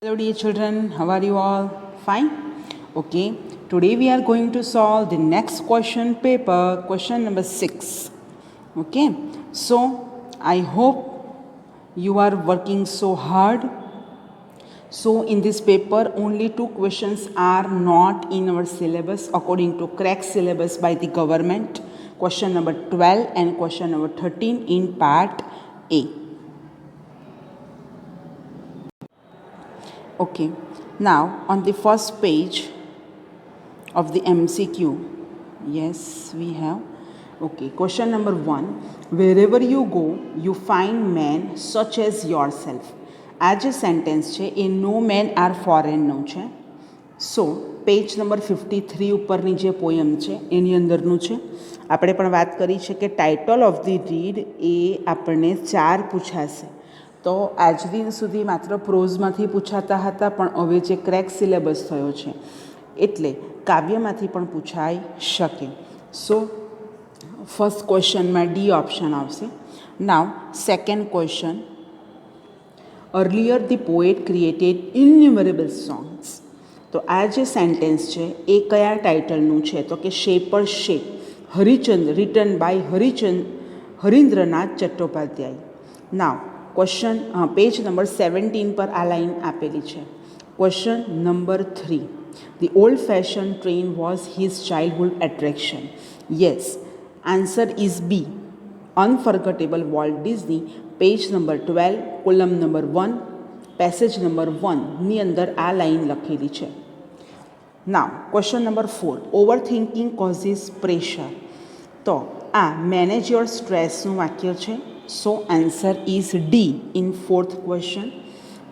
Hello dear children, how are you all? Fine? Okay, today we are going to solve the next question paper, question number 6. Okay, so I hope you are working so hard. So in this paper, only 2 questions are not in our syllabus according to crack syllabus by the government. Question number 12 and question number 13 in part A. Okay, now on the first page of the MCQ, yes, we have. Okay, question number 1. Wherever you go, you find men such as yourself. આ જે sentence છે એ નો main R ફોરેનનું છે. સો page number 53 ઉપરની જે poem છે એની અંદરનું છે. આપણે પણ વાત કરી છે કે ટાઇટલ ઓફ ધી રીડ એ આપણને 4 પૂછાશે. તો આજ દિન સુધી માત્ર પ્રોઝમાંથી પૂછાતા હતા, પણ હવે જે ક્રેક સિલેબસ થયો છે એટલે કાવ્યમાંથી પણ પૂછાઈ શકે. સો ફર્સ્ટ ક્વેશ્ચનમાં ડી ઓપ્શન આવશે. Now second question, earlier the poet created innumerable songs. તો આ જે સેન્ટેન્સ છે એ કયા ટાઇટલનું છે? તો કે shaper shape, Harishchandra, written by Harindranath Chattopadhyay. Now question page number 17 પર આ લાઈન આપેલી છે. Question number 3. The old-fashioned train was his childhood attraction. Yes, answer is B. Unforgettable Walt Disney. Page number 12, column number 1, passage number 1 ની અંદર આ line લખેલી છે. Now question number 4. Over thinking causes pressure. તો આ manage your સ્ટ્રેસનું વાક્ય છે. So answer is D in fourth question.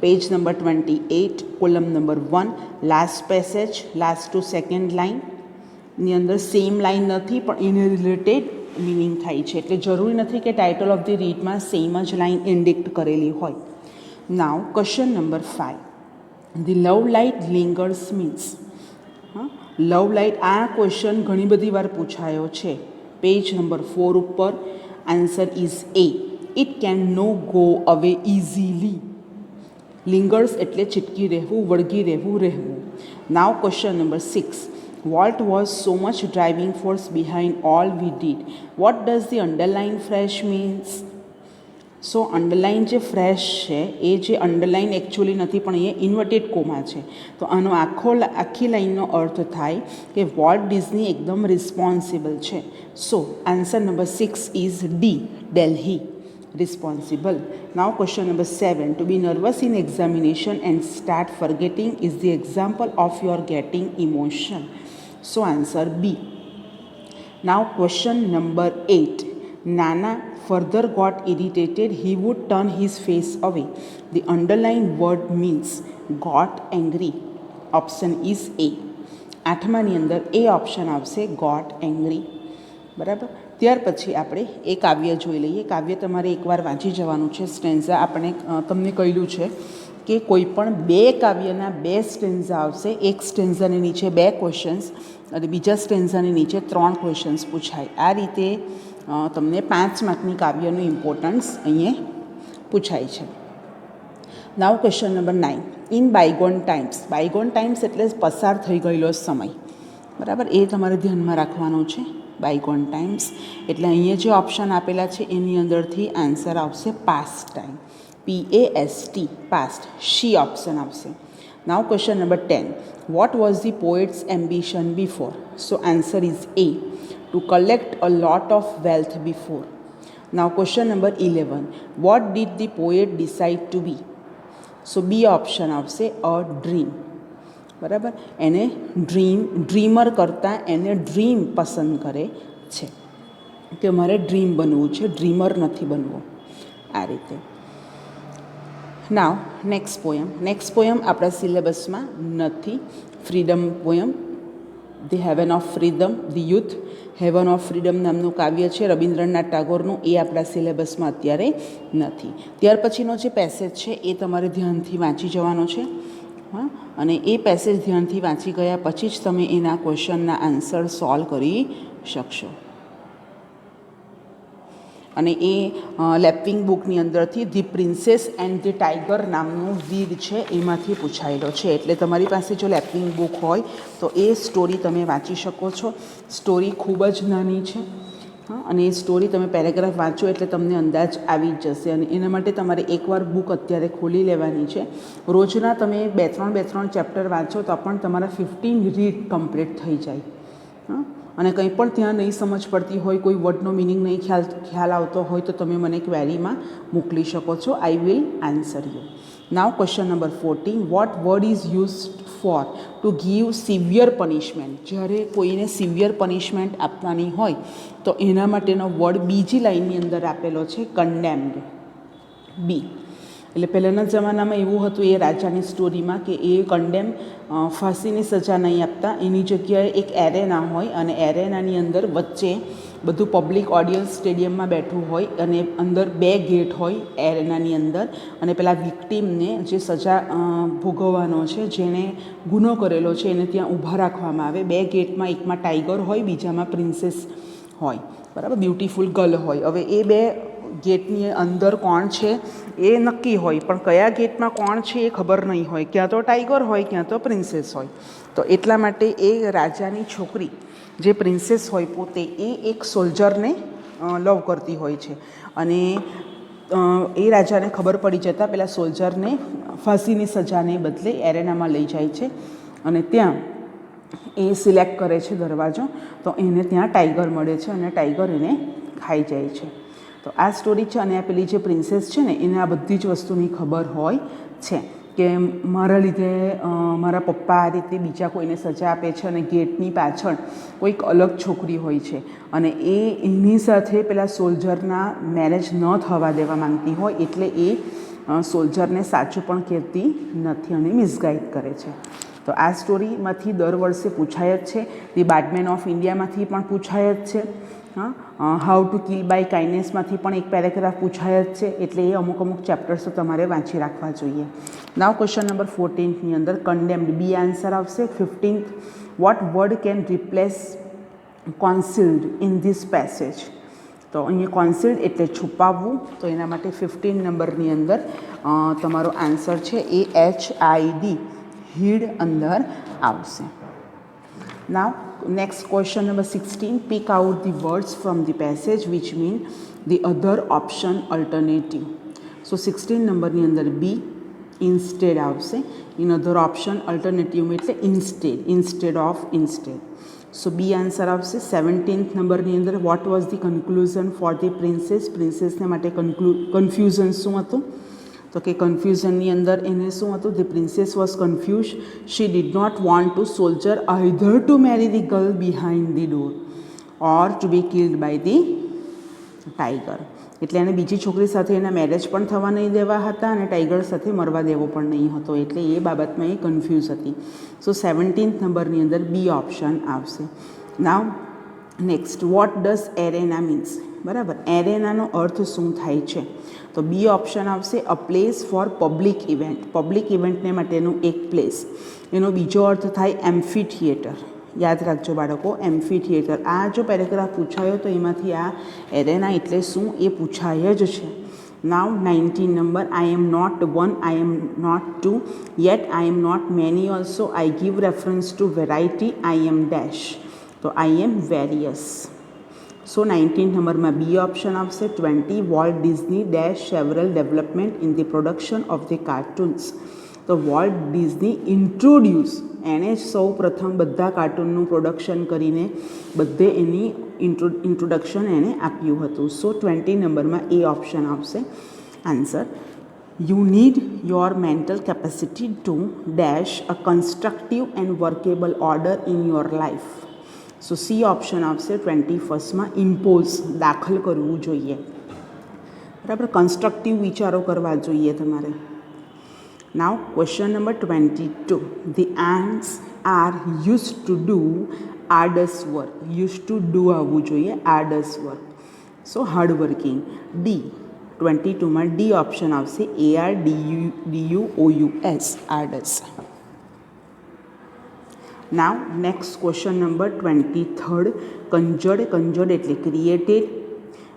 Page number 28, column number 1, last passage, last two second લાઇનની અંદર સેમ લાઇન નથી, પણ એને રિલેટેડ મિનિંગ થાય છે. એટલે જરૂરી નથી કે ટાઇટલ ઓફ ધી રીડમાં સેમ જ લાઇન ઇન્ડિક્ટ કરેલી હોય. Now question number 5. The love light lingers means. Love light, આ ક્વેશ્ચન ઘણી બધી વાર પૂછાયો છે. પેજ નંબર 4 ઉપર answer is A. It can no go away easily. Lingers એટલે ચીટકી રહેવું, વળગી રહેવું, રહેવું. Now question number 6. What was so much driving force behind all we did? What does the underline fresh means? So underline જે fresh છે એ જે underline actually નથી, પણ એ ઇન્વર્ટેડ કોમા છે. તો આનો આખી લાઇનનો અર્થ થાય કે વોલ્ટ ડિઝની એકદમ રિસ્પોન્સિબલ છે. So answer number 6 is D, Delhi responsible. Now question number 7. To be nervous in examination and start forgetting is the example of your getting emotion. So answer B. Now question number 8. Nana further got irritated. He would turn his face away. The underlined word means got angry. Option is A. આઠમાની અંદર એ option આવશે, got angry. બરાબર. ત્યાર પછી આપણે એ કાવ્ય જોઈ લઈએ. કાવ્ય તમારે એકવાર વાંચી જવાનું છે. સ્ટેન્ઝા આપણે તમને કહ્યું છે કે કોઈ પણ 2 કાવ્યના 2 સ્ટેન્ઝા આવશે. એક સ્ટેન્ઝાની નીચે 2 ક્વેશ્ચન્સ અને બીજા સ્ટેન્ઝાની નીચે 3 ક્વેશ્ચન્સ પૂછાય. આ રીતે તમને 5 માર્કની કાવ્યનું ઇમ્પોર્ટન્સ અહીંયા પૂછાય છે. Now question number 9. In bygone times. Bygone times એટલે પસાર થઈ ગયેલો સમય. બરાબર, એ તમારે ધ્યાનમાં રાખવાનું છે. બાયગોન ટાઈમ્સ એટલે અહીંયા જે ઓપ્શન આપેલા છે એની અંદરથી આન્સર આવશે past time, PAST, past. C option આવશે. Now question number 10. What was the poet's ambition before? So answer is A. To collect a lot of wealth before. Now question number 11. What did the poet decide to be? So B option આવશે, a dream. બરાબર, એને dreamer કરતાં એને dream પસંદ કરે છે કે મારે ડ્રીમ બનવું છે, ડ્રીમર નથી બનવું. આ રીતે. નાવ નેક્સ્ટ પોયમ આપણા સિલેબસમાં નથી. Freedom poem, the heaven of freedom, the youth heaven of freedom નામનું કાવ્ય છે રવિન્દ્રનાથ ટાગોરનું. એ આપણા સિલેબસમાં અત્યારે નથી. ત્યાર પછીનો જે પેસેજ છે એ તમારે ધ્યાનથી વાંચી જવાનો છે. અને એ પેસેજ ધ્યાનથી વાંચી ગયા પછી જ તમે એના ક્વેશ્ચનના આન્સર સોલ્વ કરી શકશો. અને એ લેપિંગ બુકની અંદરથી the princess and the tiger નામનું રીડ છે એમાંથી પૂછાયેલો છે. એટલે તમારી પાસે જો લેપિંગ બુક હોય તો એ સ્ટોરી તમે વાંચી શકો છો. સ્ટોરી ખૂબ જ નાની છે, અને એ સ્ટોરી તમે પેરેગ્રાફ વાંચો એટલે તમને અંદાજ આવી જ જશે. અને એના માટે તમારે એકવાર બુક અત્યારે ખોલી લેવાની છે. રોજના તમે બે ત્રણ ચેપ્ટર વાંચો તો પણ તમારા 15 રીડ કમ્પ્લીટ થઈ જાય. અને કંઈ પણ ત્યાં નહીં સમજ પડતી હોય, કોઈ વર્ડનો મિનિંગ નહીં ખ્યાલ આવતો હોય તો તમે મને ક્વેરીમાં મોકલી શકો છો. I will answer you. Now question number 14, what word is used for to give severe punishment. જ્યારે કોઈને સિવિયર પનિશમેન્ટ આપવાની હોય તો એના માટેનો વર્ડ બીજી લાઇનની અંદર આપેલો છે, કન્ડેમ્ડ. બી. એટલે પહેલાંના જમાનામાં એવું હતું એ રાજાની સ્ટોરીમાં કે એ કન્ડેમ ફાંસીની સજા નહીં આપતા, એની જગ્યાએ એક એરેના હોય અને એરેનાની અંદર વચ્ચે બધું પબ્લિક ઓડિયન્સ સ્ટેડિયમમાં બેઠું હોય અને અંદર 2 ગેટ હોય એરેનાની અંદર, અને પેલા વિક્ટીમને જે સજા ભોગવવાનો છે, જેણે ગુનો કરેલો છે, એને ત્યાં ઊભા રાખવામાં આવે. 2 ગેટમાં, એકમાં ટાઈગર હોય, બીજામાં પ્રિન્સેસ હોય, બરાબર, બ્યુટીફુલ ગર્લ હોય. હવે એ 2 ગેટની અંદર કોણ છે એ નક્કી હોય, પણ કયા ગેટમાં કોણ છે એ ખબર નહીં હોય. ક્યાં તો ટાઈગર હોય, ક્યાં તો પ્રિન્સેસ હોય. તો એટલા માટે એ રાજાની છોકરી જે પ્રિન્સેસ હોય પોતે એ એક સોલ્જરને લવ કરતી હોય છે, અને એ રાજાને ખબર પડી જતાં પેલા સોલ્જરને ફાંસીની સજાને બદલે એરેનામાં લઈ જાય છે, અને ત્યાં એ સિલેક્ટ કરે છે દરવાજો. તો એને ત્યાં ટાઈગર મળે છે અને ટાઈગર એને ખાઈ જાય છે. તો આ સ્ટોરી છે. અને આ પેલી જે પ્રિન્સેસ છે ને એને આ બધી જ વસ્તુની ખબર હોય છે કે મારા લીધે મારા પપ્પા આ રીતે બીજા કોઈને સજા આપે છે, અને ગેટની પાછળ કોઈક અલગ છોકરી હોય છે, અને એ એની સાથે પેલા સોલ્જરના મેરેજ ન થવા દેવા માંગતી હોય, એટલે એ સોલ્જરને સાચું પણ કહેતી નથી અને મિસગાઈડ કરે છે. તો આ સ્ટોરીમાંથી દર વર્ષે પૂછાય જ છે. ધી બાટમેન ઓફ ઇન્ડિયામાંથી પણ પૂછાય જ છે. હાઉ ટુ કિલ બાય કાઇન્ડનેસમાંથી પણ એક પેરેગ્રાફ પૂછાય જ છે. એટલે એ અમુક ચેપ્ટર્સ તો તમારે વાંચી રાખવા જોઈએ. નાવ ક્વેશ્ચન નંબર 14ની અંદર કન્ડેમ્ડ. બી આન્સર આવશે. 15th, what word can replace concealed in this passage. તો અહીંયા કોન્સિલ્ડ એટલે છુપાવવું, તો એના માટે 15 નંબરની અંદર તમારો આન્સર છે એ HID, હીડ અંદર આવશે. Now next question number 16, pick out the words from the passage which mean the other option alternative. So 16 નંબરની અંદર બી ઇન્સ્ટેડ આવશે. ઇન અધર ઓપ્શન અલ્ટરનેટિવ એટલે instead of instead. So B answer આવશે. 17th નંબરની અંદર what was the conclusion for the princess. પ્રિન્સેસને માટે confusion શું હતું? તો કે કન્ફ્યુઝનની અંદર એને શું હતું? The princess was confuse. She did not want to soldier either to marry the girl behind the door or to be killed by the tiger. એટલે એને બીજી છોકરી સાથે એના મેરેજ પણ થવા નહીં દેવા હતા અને ટાઈગર સાથે મરવા દેવો પણ નહીં હતો. એટલે એ બાબતમાં એ કન્ફ્યુઝ હતી. સો 17th નંબરની અંદર બી ઓપ્શન આવશે. Now next, what does arena means. બરાબર, એરેનાનો અર્થ શું થાય છે? તો બી ઓપ્શન આવશે. A place for public event. Public ઇવેન્ટને માટેનું એક પ્લેસ. એનો બીજો અર્થ થાય એમ્ફી થિયેટર. યાદ રાખજો બાળકો, એમ્ફી થિયેટર. આ જો પેરેગ્રાફ પૂછાયો તો એમાંથી આ એરેના એટલે શું એ પૂછાય જ છે. Now 19 number, I am not 1, I am not 2, yet I am not many also, I give reference to variety, I am dash. તો આઈ એમ વેરિયસ. સો 19 નંબરમાં બી ઓપ્શન આવશે. 20, Walt Disney dash several development in the production of the cartoons. તો Walt Disney introduce, એણે જ સૌ પ્રથમ બધા કાર્ટૂનનું production કરીને બધે એની ઇન્ટ્રોડક્શન એણે આપ્યું હતું. સો 20 નંબરમાં એ ઓપ્શન આવશે answer. You need your mental capacity to dash a constructive and workable order in your life. So C option આવશે 21માં. ઇમ્પોઝ, દાખલ કરવું જોઈએ. બરાબર, કન્સ્ટ્રક્ટિવ વિચારો કરવા જોઈએ તમારે. Now question number 22, the ants are use to do arduous work. Use to do આવવું જોઈએ, arduous work. So hardworking. D 22માં ડી ઓપ્શન આવશે. ARDUOUS, arduous. Now next question number 23rd, conjured. Conjured એટલે created.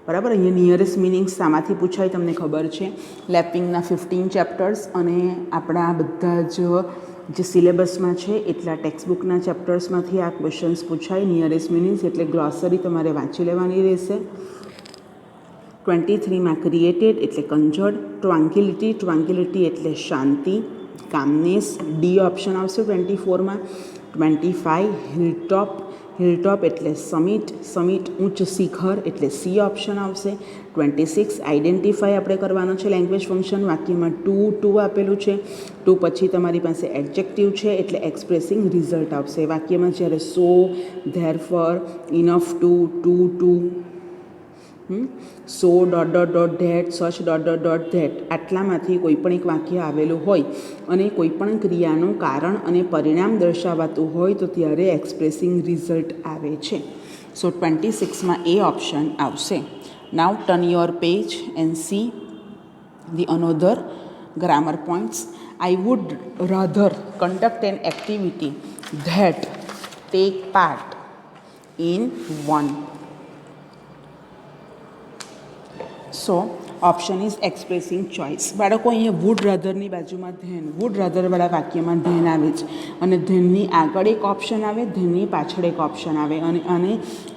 બરાબર. અહીંયા nearest meaning શામાંથી પૂછાય તમને ખબર છે. લેપિંગના 15 ચેપ્ટર્સ અને આપણા બધા જ જે સિલેબસમાં છે એટલા ટેક્સ્ટબુકના ચેપ્ટર્સમાંથી આ ક્વેશ્ચન્સ પૂછાય. નિયરેસ્ટ મિનિંગ્સ એટલે ગ્લોસરી તમારે વાંચી લેવાની રહેશે. 23માં ક્રિએટેડ એટલે કંજર્ડ. ટ્રાન્કિલિટી એટલે શાંતિ, કામનેસ, ડી ઓપ્શન આવશે 24માં. 25 હિલટોપ એટલે સમિટ ઉચ્ચ શિખર એટલે સી ઓપ્શન આવશે. 26 આઈડેન્ટિફાય આપણે કરવાનો છે લેંગ્વેજ ફંક્શન. વાક્યમાં ટુ આપેલું છે. ટુ પછી તમારી પાસે એડજેક્ટિવ છે એટલે એક્સપ્રેસિંગ રિઝલ્ટ આવશે વાક્યમાં. જ્યારે so, therefore, enough to so ....that, such ....that આટલામાંથી કોઈ પણ એક વાક્ય આવેલું હોય અને કોઈ પણ ક્રિયાનું કારણ અને પરિણામ દર્શાવાતું હોય તો ત્યારે એક્સપ્રેસિંગ રિઝલ્ટ આવે છે. સો 26માં એ ઓપ્શન આવશે. Now turn your page and see the another grammar points. I would rather conduct an activity that take part in one. So option is expressing choice. બાળકો અહીંયા વુડ રાધરની બાજુમાં than, wood રાધરવાળા વાક્યમાં than આવે છે અને ધેનની આગળ એક ઓપ્શન આવે, ધેનની પાછળ એક ઓપ્શન આવે અને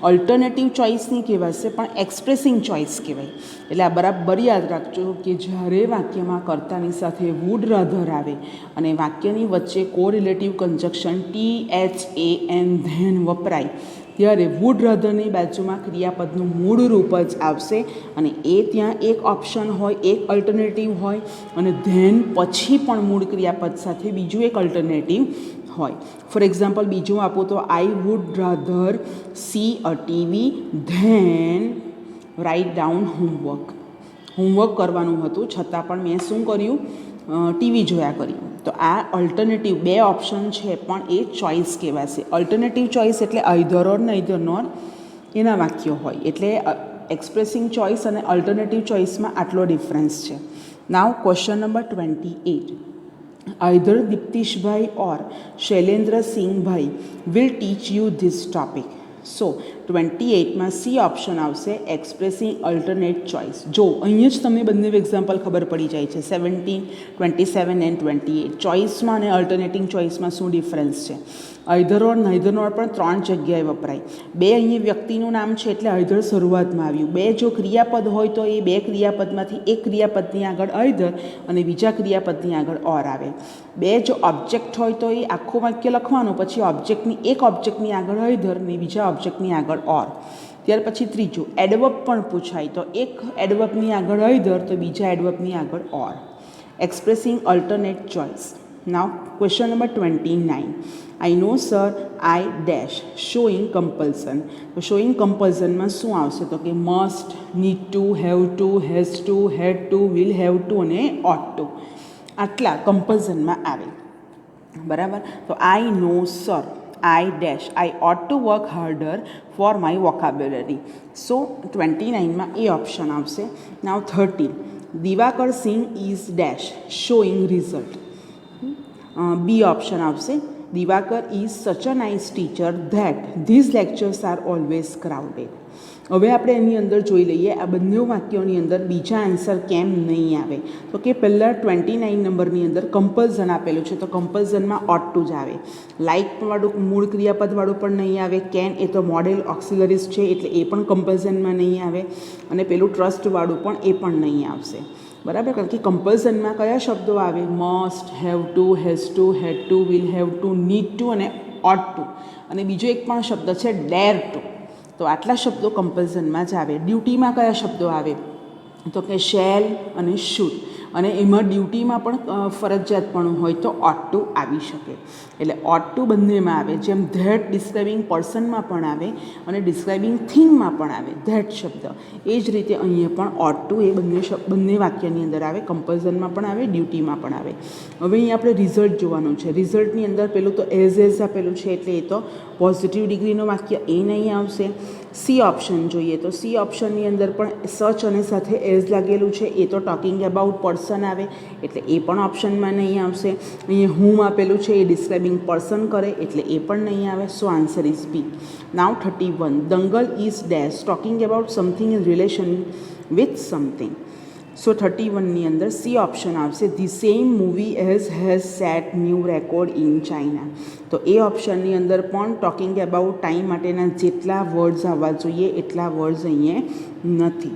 ઓલ્ટરનેટિવ ચોઇસ નહીં કહેવાશે પણ એક્સપ્રેસિંગ ચોઇસ કહેવાય. એટલે આ બરાબર યાદ રાખજો કે જ્યારે વાક્યમાં કર્તાની સાથે વુડ રાધર આવે અને વાક્યની વચ્ચે કોરિલેટિવ કન્જક્શન THAN ધેન વપરાય ત્યારે વુડ રાધરની બાજુમાં ક્રિયાપદનું મૂળ રૂપ જ આવશે અને એ ત્યાં એક ઓપ્શન હોય, એક અલ્ટરનેટિવ હોય અને ધેન પછી પણ મૂળ ક્રિયાપદ સાથે બીજું એક અલ્ટરનેટિવ હોય. ફોર એક્ઝામ્પલ બીજું આપું તો I would rather see a TV than write down homework કરવાનું હતું છતાં પણ મેં શું કર્યું, ટીવી જોયા કર્યું. તો આ અલ્ટરનેટિવ બે ઓપ્શન છે પણ એ ચોઇસ કહેવાશે. અલ્ટરનેટિવ ચોઇસ એટલે આઇધર ઓર નાઇધર નોર એના વાક્યો હોય. એટલે એક્સપ્રેસિંગ ચોઇસ અને અલ્ટરનેટિવ ચોઇસમાં આટલો ડિફરન્સ છે. Now question number 28. આઇધર દીપ્તિશભાઈ ઓર શૈલેન્દ્રસિંહભાઈ will teach you this topic. So 28માં સી ઓપ્શન આવશે એક્સપ્રેસિંગ અલ્ટરનેટ ચોઇસ. જો અહીંયા જ તમને બંને એક્ઝામ્પલ ખબર પડી જાય છે 17, 27 એન્ડ 28. ચોઇસમાં અને અલ્ટરનેટિંગ ચોઇસમાં શું ડિફરન્સ છે. આઇધર ઓર નાઇધર નોર પણ 3 જગ્યાએ વપરાય. 2 અહીંયા વ્યક્તિનું નામ છે એટલે આઇધર શરૂઆતમાં આવ્યું. 2 જો ક્રિયાપદ હોય તો એ 2 ક્રિયાપદમાંથી એક ક્રિયાપદની આગળ આઇધર અને બીજા ક્રિયાપદની આગળ ઓર આવે. 2 જો ઓબ્જેક્ટ હોય તો એ આખું વાક્ય લખવાનું, પછી એક ઓબ્જેક્ટની આગળ આઇધર અને બીજા ઓબ્જેક્ટની આગળ ઓર. ત્યાર પછી ત્રીજું એડવર્બ પણ પૂછાય તો એક એડવર્બની આગળ આઇધર તો બીજા એડવર્બની આગળ or. Expressing alternate choice. Now question number 29. I know sir I dash showing compulsion. તો શોઈંગ કમ્પલ્સનમાં શું આવશે તો કે must, need to, have to, has to, had to, will have to અને ઓટ ટુ આટલા કમ્પલ્સનમાં આવે. બરાબર. તો I know sir I dash I ought to work harder for my vocabulary. So 29માં એ ઓપ્શન આવશે. Now 30. Diwakar Singh is dash showing result. B option આવશે. Diwakar is such a nice teacher that these lectures are always crowded. હવે આપણે એની અંદર જોઈ લઈએ આ બંને વાક્યોની અંદર બીજા આન્સર કેમ નહીં આવે. તો કે પહેલાં 29 નંબરની અંદર કમ્પલ્ઝન આપેલું છે તો કમ્પલ્ઝનમાં ઓટ ટુ જ આવે. લાઇકવાળું મૂળ ક્રિયાપદવાળું પણ નહીં આવે. કેન એ તો મોડેલ ઓક્સિલરીઝ છે એટલે એ પણ કમ્પલ્ઝનમાં નહીં આવે અને પેલું ટ્રસ્ટવાળું પણ એ પણ નહીં આવશે. બરાબર. કારણ કે કમ્પલ્ઝનમાં કયા શબ્દો આવે, must, have to, has to, had to, will have to, need to અને ઓટ ટુ અને બીજો એક પણ શબ્દ છે ડેર ટુ. તો આટલા શબ્દો કમ્પલ્ઝનમાં જ આવે. ડ્યુટીમાં કયા શબ્દો આવે તો કે શેલ અને શુડ અને એમાં ડ્યુટીમાં પણ ફરજિયાતપણું હોય તો ઓટ ટુ આવી શકે. એટલે ઓટ ટુ બંનેમાં આવે. જેમ ધેટ ડિસ્ક્રાઇબિંગ પર્સનમાં પણ આવે અને ડિસ્ક્રાઇબિંગ થિંગમાં પણ આવે ધેટ શબ્દ. એ જ રીતે અહીંયા પણ ઓટ ટુ એ બંને વાક્યની અંદર આવે. કમ્પલ્ઝનમાં પણ આવે, ડ્યુટીમાં પણ આવે. હવે અહીંયા આપણે રિઝલ્ટ જોવાનું છે. રિઝલ્ટની અંદર પેલું તો એઝ આપેલું છે એટલે એ તો પોઝિટિવ ડિગ્રીનો વાક્ય એ નહીં આવશે. સી ઓપ્શન જોઈએ તો સી ઓપ્શનની અંદર પણ સચ અને સાથે એઝ લાગેલું છે, એ તો ટોકિંગ અબાઉટ પર્સન આવે એટલે એ પણ ઓપ્શનમાં નહીં આવશે. અહીંયા હુમ આપેલું છે એ ડિસ્ક્રાઇબિંગ પર્સન કરે એટલે એ પણ નહીં આવે. So answer is B. Now 31 Dangal is dash talking about something in relation with something. So 31ની અંદર સી ઓપ્શન આવશે. The same movie has set new record in China. તો એ ઓપ્શનની અંદર પણ ટોકિંગ અબાઉટ ટાઈમ માટેના જેટલા વર્ડ્સ આવવા જોઈએ એટલા વર્ડ્સ અહીંયા નથી.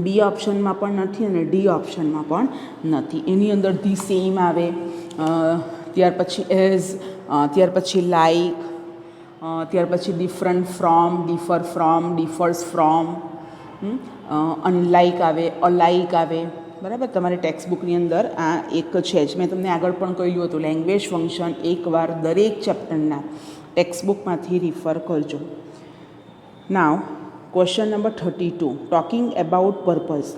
બી ઓપ્શનમાં પણ નથી અને ડી ઓપ્શનમાં પણ નથી. એની અંદર ધી સેમ આવે, ત્યાર પછી એઝ, ત્યાર પછી લાઈક, ત્યાર પછી different from, differ from, differs from, unlike આવે, અલાઇક આવે. બરાબર, તમારી ટેક્સ્ટ બુકની અંદર આ એક છે જ. મેં તમને આગળ પણ કહ્યું હતું લેંગ્વેજ ફંક્શન એકવાર દરેક ચેપ્ટરના ટેક્સ્ટ બુકમાંથી રિફર કરજો. Now question number 32 talking about purpose.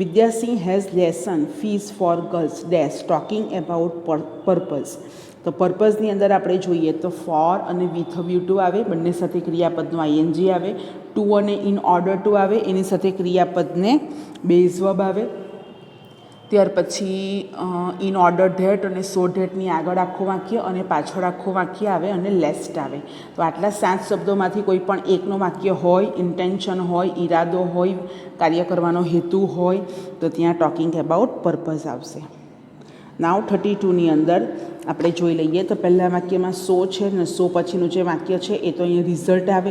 Vidya Singh has lesson fees for girls dash talking about purpose. તો પર્પઝની અંદર આપણે જોઈએ તો ફોર અને વિથ વ્યૂ ટુ આવે, બંને સાથે ક્રિયાપદનું આઈએનજી આવે. ટુ અને ઇન ઓર્ડર ટુ આવે, એની સાથે ક્રિયાપદને બેઝ વર્બ આવે. ત્યાર પછી ઇન ઓર્ડર ધેટ અને સો ધેટની આગળ આખું વાક્ય અને પાછળ આખું વાક્ય આવે અને લેસ્ટ આવે. તો આટલા 7 શબ્દોમાંથી કોઈ પણ એકનું વાક્ય હોય, ઇન્ટેન્શન હોય, ઈરાદો હોય, કાર્ય કરવાનો હેતુ હોય તો ત્યાં ટોકિંગ અબાઉટ પર્પઝ આવશે. નાવ 32ની અંદર આપણે જોઈ લઈએ તો પહેલા વાક્યમાં સો છે ને સો પછીનું જે વાક્ય છે એ તો અહીંયા રિઝલ્ટ આવે.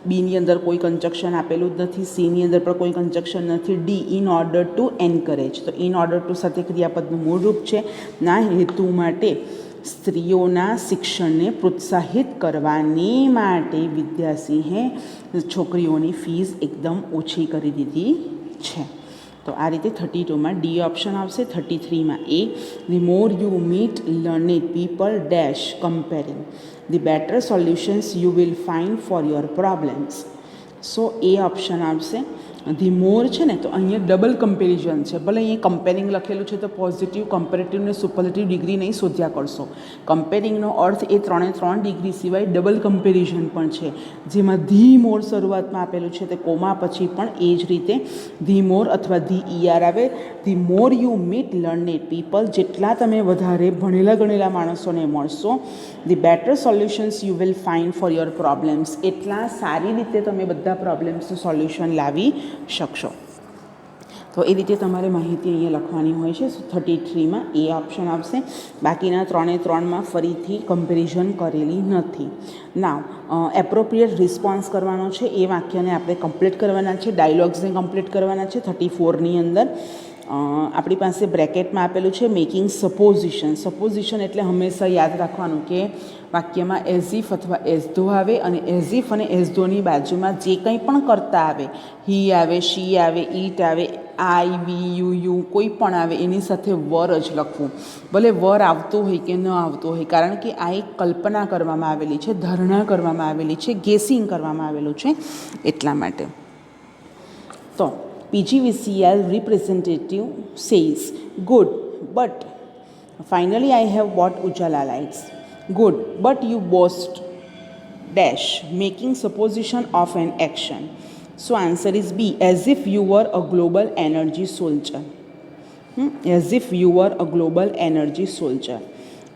બીની અંદર કોઈ કન્જક્શન આપેલું જ નથી, સીની અંદર પણ કોઈ કન્જક્શન નથી. D in order to encourage. તો ઇન ઓર્ડર ટુ સાથે ક્રિયાપદનું મૂળ રૂપ છે. ના હેતુ માટે સ્ત્રીઓના શિક્ષણને પ્રોત્સાહિત કરવાની માટે વિદ્યાસિંહે છોકરીઓની ફીસ એકદમ ઓછી કરી દીધી છે. તો આ રીતે 32માં ડી ઓપ્શન આવશે. 33માં A the more you meet learning people dash comparing the better solutions you will find for your problems. So A option આવશે. ધી મોર છે ને તો અહીંયા ડબલ કમ્પેરિઝન છે. ભલે અહીંયા કમ્પેરિંગ લખેલું છે તો પોઝિટિવ, કમ્પેરેટિવ ને સુપરલેટિવ ડિગ્રી નહીં શોધ્યા કરશો. કમ્પેરિંગનો અર્થ એ 3 ડિગ્રી સિવાય ડબલ કમ્પેરિઝન પણ છે, જેમાં ધી મોર શરૂઆતમાં આપેલું છે તે કોમા પછી પણ એ જ રીતે ધી મોર અથવા the E R. The more you meet learned people, જેટલા તમે વધારે ભણેલા ગણેલા માણસોને મળશો, the better solutions you will find for your problems, એટલા સારી રીતે તમે બધા પ્રોબ્લેમ્સનું સોલ્યુશન લાવી શકશો. તો એ રીતે તમારે માહિતી અહીંયા લખવાની હોય છે. 33માં એ ઓપ્શન આવશે. બાકીના 3માં ફરીથી કમ્પેરિઝન કરેલી નથી. નાવ એપ્રોપ્રિએટ રિસ્પોન્સ કરવાનો છે. એ વાક્યને આપણે કમ્પ્લીટ કરવાના છે, ડાયલોગ્સને કમ્પ્લીટ કરવાના છે. 34ની અંદર આપણી પાસે બ્રેકેટમાં આપેલું છે મેકિંગ સપોઝિશન. સપોઝિશન એટલે હંમેશા યાદ રાખવાનું કે વાક્યમાં એઝ ઇફ અથવા એઝ ધો આવે અને એઝ ઇફ અને એઝ ધોની બાજુમાં જે કંઈ પણ કરતા આવે, હી આવે, શી આવે, ઈટ આવે, આઈ, વી, યુ કોઈ પણ આવે એની સાથે વર જ લખવું. ભલે વર આવતો હોય કે ન આવતો હોય, કારણ કે આ એક કલ્પના કરવામાં આવેલી છે, ધારણા કરવામાં આવેલી છે, ગેસિંગ કરવામાં આવેલું છે એટલા માટે. તો PGVCL representative says, "Good, but finally I have bought Ujala lights." Good, but you boast dash making supposition of an action. So answer is B. As if you were a global energy soldier. As if you were a global energy soldier.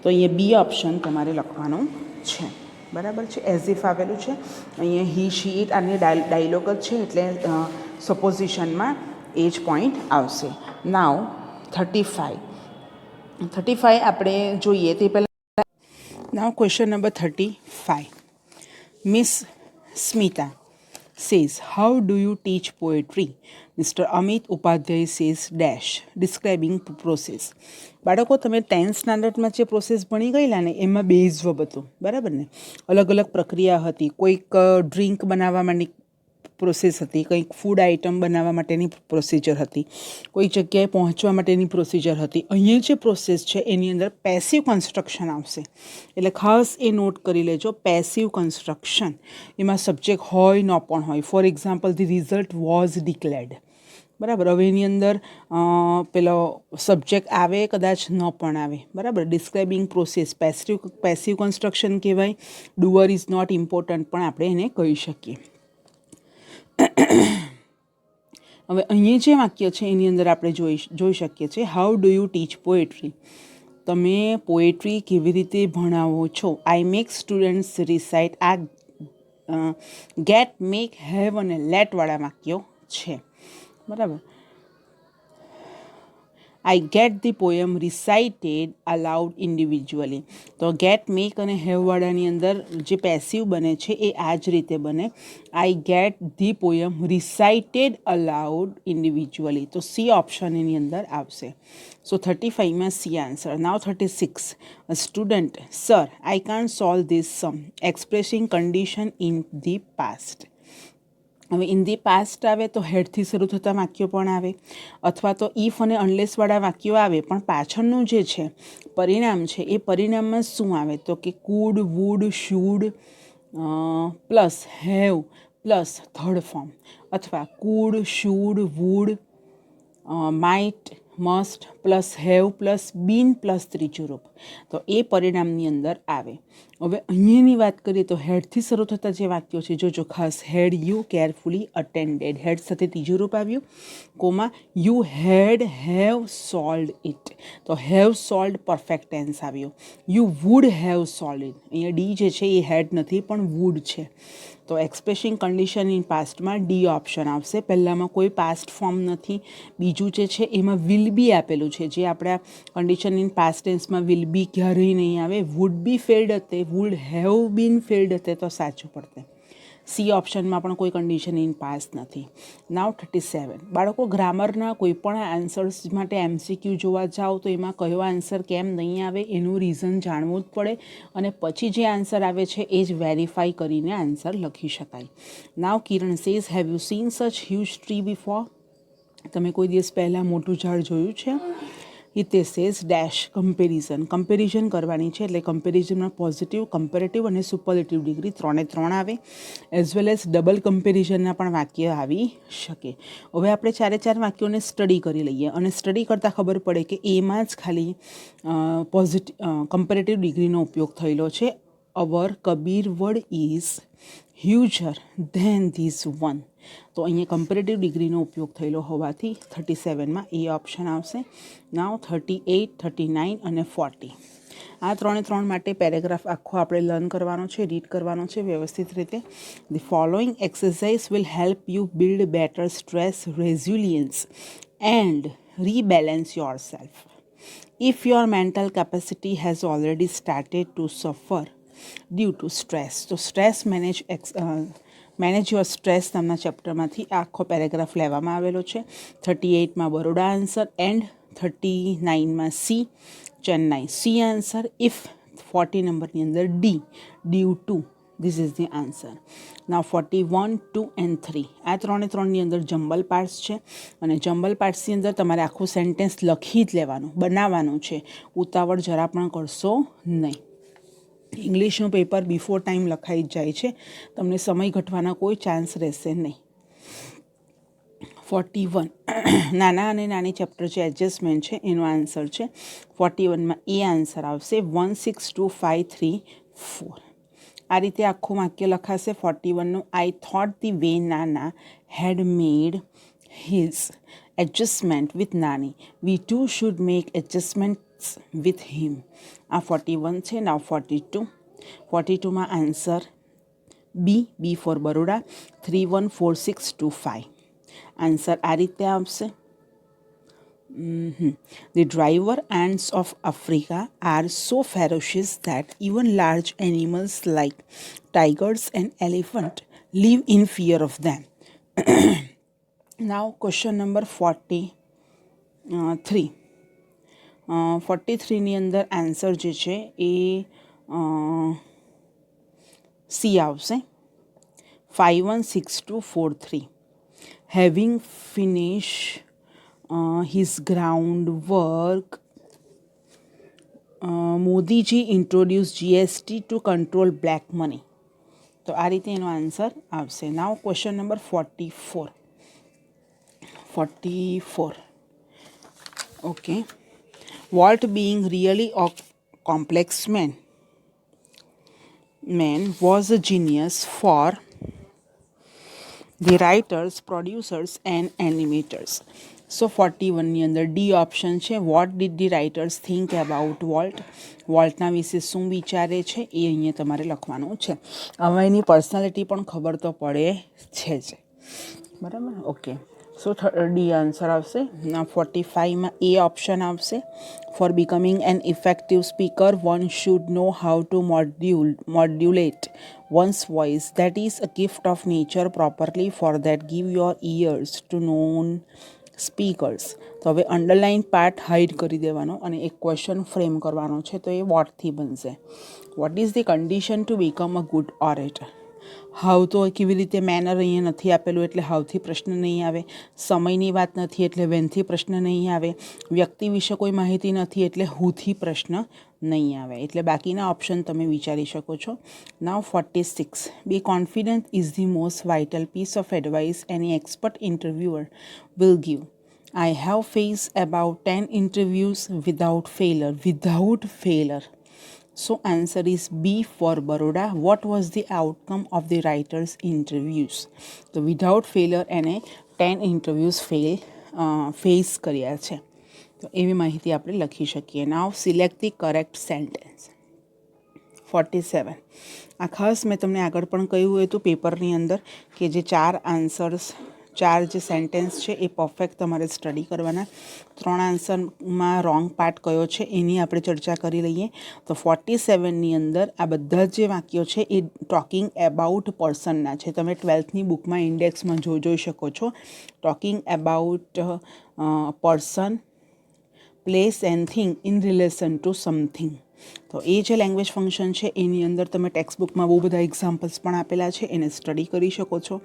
તો અહીંયા બી option તમારે લખવાનું છે. બરાબર છે. As if આવેલું છે અહીંયા હી શી ઇટ અને ડાયલોગ જ છે એટલે સપોઝિશનમાં એ જ પોઈન્ટ આવશે. નાવ 35 આપણે જોઈએ તે પહેલાં now question number 35. Miss Smita says, "How do you teach poetry?" Mr. Amit Upadhyay says dash describing process. બાળકો તમે 10th સ્ટાન્ડર્ડમાં જે પ્રોસેસ ભણી ગયેલા ને એમાં બેઝ વર્બ હતું, બરાબર ને? અલગ અલગ પ્રક્રિયા હતી. કોઈક ડ્રિંક બનાવવા માટે પ્રોસેસ હતી, કંઈક ફૂડ આઇટમ બનાવવા માટેની પ્રોસિજર હતી, કોઈ જગ્યાએ પહોંચવા માટેની પ્રોસિજર હતી. અહીંયા જે પ્રોસેસ છે એની અંદર પેસિવ કન્સ્ટ્રક્શન આવશે એટલે ખાસ એ નોટ કરી લેજો. પેસિવ કન્સ્ટ્રક્શન એમાં સબ્જેક્ટ હોય ન પણ હોય. For example the result was declared, બરાબર. હવે એની અંદર પેલો સબ્જેક્ટ આવે કદાચ ન પણ આવે, બરાબર. ડિસ્ક્રાઇબિંગ પ્રોસેસ પેસિવ કન્સ્ટ્રક્શન કહેવાય. ડુઅર ઇઝ નોટ ઇમ્પોર્ટન્ટ પણ આપણે એને કહી શકીએ. હવે અહીં જે વાક્ય છે એની અંદર આપણે જોઈ શકીએ છીએ, how do you teach poetry? તમે પોએટ્રી કેવી રીતે ભણાવો છો? I make students recite. આ ગેટ, મેક, હેવ અને લેટવાળા વાક્યો છે, બરાબર. I get the poem recited aloud individually. તો ગેટ, મેક અને હેવવાળાની અંદર જે પેસિવ બને છે એ આ જ રીતે બને, I get the poem recited aloud individually. તો સી ઓપ્શન એની અંદર આવશે. સો 35માં C answer. Now 36. Student, sir I can't solve this sum, expressing condition in the past. હવે ઇન ધી પાસ્ટ આવે તો હેડથી શરૂ થતા વાક્યો પણ આવે, અથવા તો ઇફ અને અનલેસવાળા વાક્યો આવે, પણ પાછળનું જે છે પરિણામ છે એ પરિણામમાં શું આવે તો કે could, would, should plus have plus third form, અથવા could, should, would, might, must plus have plus been plus ત્રીજું રૂપ. તો એ પરિણામની અંદર આવે. હવે અહીંયાની વાત કરીએ તો હેડથી શરૂ થતા જે વાક્યો છે, જોજો ખાસ, had you carefully attended, had સાથે ત્રીજું રૂપ આવ્યું, comma you had have solved it, તો હેવ સોલ્ડ પરફેક્ટ ટેન્સ આવ્યો. You would have solved it, અહીંયા ડી જે છે એ હેડ નથી પણ વુડ છે, તો એક્સપ્રેસિંગ કન્ડિશન ઇન પાસ્ટમાં ડી ઓપ્શન આવશે. પહેલાંમાં કોઈ પાસ્ટ ફોર્મ નથી, બીજું જે છે એમાં વિલ બી આપેલું છે, જે આપણા કન્ડિશન ઇન પાસ્ટ ટેન્સમાં વિલ બી ક્યારેય નહીં આવે. વુડ બી ફેલ્ડ હતે, વુડ હેવ બીન ફેલ્ડ હતે તો સાચું પડતે. સી ઓપ્શનમાં પણ કોઈ કન્ડિશન ઇન પાસ્ટ નથી. નાવ 37. બાળકો, ગ્રામરના કોઈ પણ આન્સર્સ માટે MCQ જોવા જાઓ તો એમાં કયો આન્સર કેમ નહીં આવે એનું રીઝન જાણવું જ પડે, અને પછી જે આન્સર આવે છે એ જ વેરીફાઈ કરીને આન્સર લખી શકાય. Now Kiran says, have you seen such huge tree before? તમે કોઈ દિવસ પહેલાં મોટું ઝાડ જોયું છે? હિતેશ સેઝ ડેશ, કમ્પેરિઝન કરવાની છે, એટલે કમ્પેરિઝનમાં પોઝિટિવ, કમ્પેરેટિવ અને સુપરલેટિવ ડિગ્રી 3 આવે, એઝ વેલ એઝ ડબલ કમ્પેરિઝનના પણ વાક્ય આવી શકે. હવે આપણે 4 વાક્યોને સ્ટડી કરી લઈએ, અને સ્ટડી કરતાં ખબર પડે કે એમાં જ ખાલી કમ્પેરેટિવ ડિગ્રીનો ઉપયોગ થયેલો છે. Our Kabir word is huger than this one. તો અહીંયા કમ્પેરેટિવ ડિગ્રીનો ઉપયોગ થયેલો હોવાથી 37માં એ ઓપ્શન આવશે. નાવ 38, 39 અને 40. આ 3 માટે પેરેગ્રાફ આખો આપણે લર્ન કરવાનો છે, રીડ કરવાનો છે વ્યવસ્થિત રીતે. The following exercise will help you build better stress resilience and rebalance your self. If your mental capacity has already started to suffer due to stress, તો સ્ટ્રેસ મેનેજ યોર સ્ટ્રેસ નામના ચેપ્ટરમાંથી આખો paragraph લેવામાં આવેલો છે. 38માં Baroda answer, and 39માં C Chennai C answer, if 40 નંબરની અંદર D due to, this is the answer. Now 41, 2 and 3. આ 3ની અંદર જમ્બલ પાર્ટ્સ છે, અને જમ્બલ પાર્ટ્સની અંદર તમારે આખું સેન્ટેન્સ લખી જ લેવાનું, બનાવવાનું છે, ઉતાવળ જરા પણ કરશો નહીં. ઇંગ્લિશનું પેપર બિફોર ટાઈમ લખાઈ જ જાય છે, તમને સમય ઘટવાના કોઈ ચાન્સ રહેશે નહીં. 41 નાના અને નાની ચેપ્ટર જે એડજસ્ટમેન્ટ છે એનો આન્સર છે. 41માં એ આન્સર આવશે 1, 6, 2, 5, 3, 4. આ રીતે આખું વાક્ય લખાશે 41નું. I thought the way nana had made his adjustment with nani, we too should make adjustments with him. આ 41 છે. નાવ 42. 42માં answer B for Baroda, 3, 1, 4, 6, 2, 5. Answer આ રીતે આવશે. The driver ants of Africa are so ferocious that even large animals like tigers and elephants live in fear of them. Now question number 43. 43ની અંદર answer જે છે A C આવશે. 516243. Having finished his groundwork, Modiji introduced GST to control black money. તો આ રીતે એનો answer આવશે. Now question number 44. Okay. Walt being really a complex man was a genius for the writers, producers and animators. So 41ની અંદર D option છે. What did the writers think about Walt? વોલ્ટના વિશે શું વિચારે છે એ અહીંયા તમારે લખવાનું છે. હવે એની પર્સનાલિટી પણ ખબર તો પડે છે જ, બરાબર. ઓકે, સો ડી આન્સર આવશે. 45માં એ ઓપ્શન આવશે. For becoming an effective speaker one should know how to modulate one's voice. That is a gift of nature properly. For that, give your ears to known speakers. તો હવે underline part hide કરી દેવાનો અને એક question frame કરવાનો છે. તો એ વોટથી બનશે. What is the condition to become a good orator? How તો કેવી રીતે મેનર અહીંયા નથી આપેલું એટલે હાઉથી પ્રશ્ન નહીં આવે. સમયની વાત નથી એટલે વેનથી પ્રશ્ન નહીં આવે. વ્યક્તિ વિશે કોઈ માહિતી નથી એટલે હુથી પ્રશ્ન નહીં આવે. એટલે બાકીના ઓપ્શન તમે વિચારી શકો છો. Now 46. Be confident is the most vital piece of advice any expert interviewer will give. I have faced about 10 interviews without failure. Without failure. So answer is B for Baroda. What was the outcome of the writer's interviews? So without failure એને 10 interviews face કર્યા છે. તો એવી માહિતી આપણે લખી શકીએ. નાવ select the correct sentence. 47. આ ખાસ મેં તમને આગળ પણ કહ્યું હતું પેપરની અંદર કે જે 4 આન્સર્સ, 4 જે સેન્ટેન્સ છે એ પરફેક્ટ તમારે સ્ટડી કરવાના. 3 આન્સરમાં રોંગ પાર્ટ કયો છે એની આપણે ચર્ચા કરી લઈએ. તો 47ની અંદર આ બધા જે વાક્યો છે એ ટોકિંગ એબાઉટ પર્સનના છે. તમે 12થની બુકમાં ઇન્ડેક્સમાં જોઈ શકો છો. Talking about person, place and thing in relation two something. તો એ જે લેંગ્વેજ ફંક્શન છે એની અંદર તમે ટેક્સ્ટ બુકમાં બહુ બધા એક્ઝામ્પલ્સ પણ આપેલા છે, એને સ્ટડી કરી શકો છો.